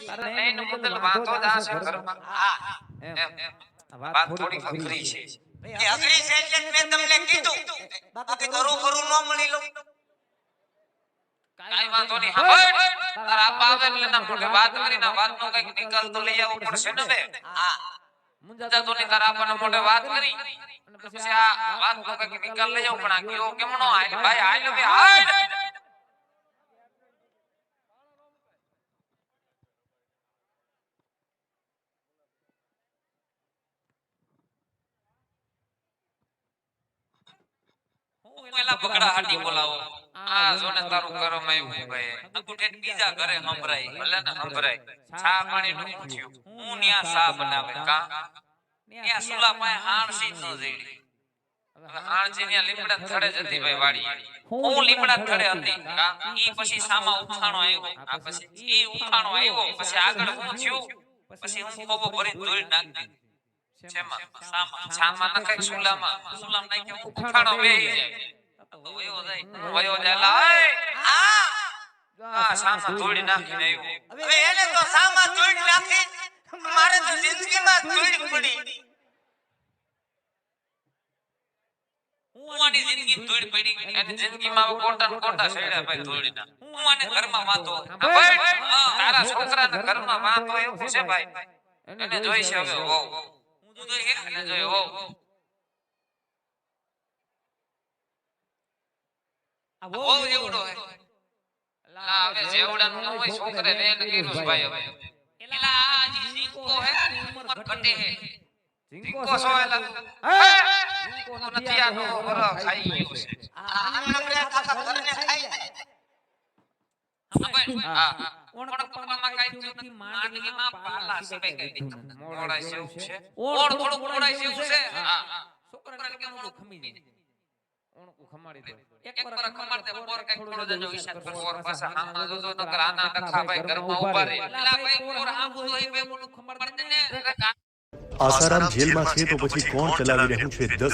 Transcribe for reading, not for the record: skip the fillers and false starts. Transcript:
અરે નહીં મુદલ વાતો દાસ ઘરમાં હા એમ વાત થોડી અઘરી છે એ અઘરી છે એટલે મેં તમને કીધું બાકી કરું કરું ન મળી લો કાઈ વાતો નહીં હબડ તારા આપા આવે એટલે ના મોઢે વાત કરીને વાત નો કઈક નિકાલ તો લઈ આવવો પડશે ને બે હા મુંજા તો નહીં તારા આપા મોઢે વાત કરી અને પછી આ વાત નો કઈક નિકાલ લઈ આવ પણ આ કયો કેમનો આય ભાઈ આય લે હાડ પેલા બકડા હાડી બોલાવો આ જોને તારું કરમ આવ્યું ભાઈ અંગૂઠે બીજા ઘરે સંભરાય ભલે ને સંભરાય ચા પાણી નું પૂછ્યું હું ન્યા સા બનાવે કા ન્યા સુલા પાય હાણસી ન જેડી હવે હાણસી ન્યા લીમડા થડે જતી ભાઈ વાડી હું લીમડા થડે હતી કા ઈ પછી સામા ઉઠાણો આવ્યો આ પછી ઈ ઉઠાણો આવ્યો પછી આગળ હું થયું પછી હું કોબો ભરી ધોઈ નાખી છેમાં સામા નખાય સુલામ નાખ્યો ઉઠાણો વેઈ જાય વયો જાય લાય આ સામા તોડી નાખીને આવ્યો હવે એને તો સામા તોડી નાખી મારે તો જિંદગીમાં તોડી પડી હું આની જિંદગી તોડી પડી અને જિંદગીમાં કોટા છેડ્યા ભાઈ તોડી ના હું આને ઘરમાં વાતો તારા છોકરાને ઘરમાં વાતો એવું છે ભાઈ એને જોઈ છે હવે હો હું તો એને જોઈ હો બહુ એવડો હે લા હવે જેવડાનું ન હોય છોકરે રેન કર્યું ભાઈ હવે એલા આ જીંકો હે ઉંમર ઘટે હે જીંકો સોયલા જીંકો નથી આનો બરો ખાઈ ગયો છે આપણે કાકા ઘરને ખાઈ હા ઓણ પપ્પામાં કાઈ નથી માંડવીમાં પાલા સબે ગઈ મોડાઈ સેવ છે ઓણ થોડું મોડાઈ સેવ છે હા છોકરાને કેમ મોડું ખમી જાય ઓણ કો ખમાડી દે એક પર ખમાડ દે પોર કઈ થોડો જજો ઈશાન પર પોર પાછા હામાં જોજો ન કરાના ડખા ભાઈ ઘરમાં ઉભા રે એલા ભાઈ પોર હામું જોઈ બે મોડું ખમાડ દે ને આસારામ જેલમાં છે તો પછી કોણ ચલાવી રહ્યું છે 10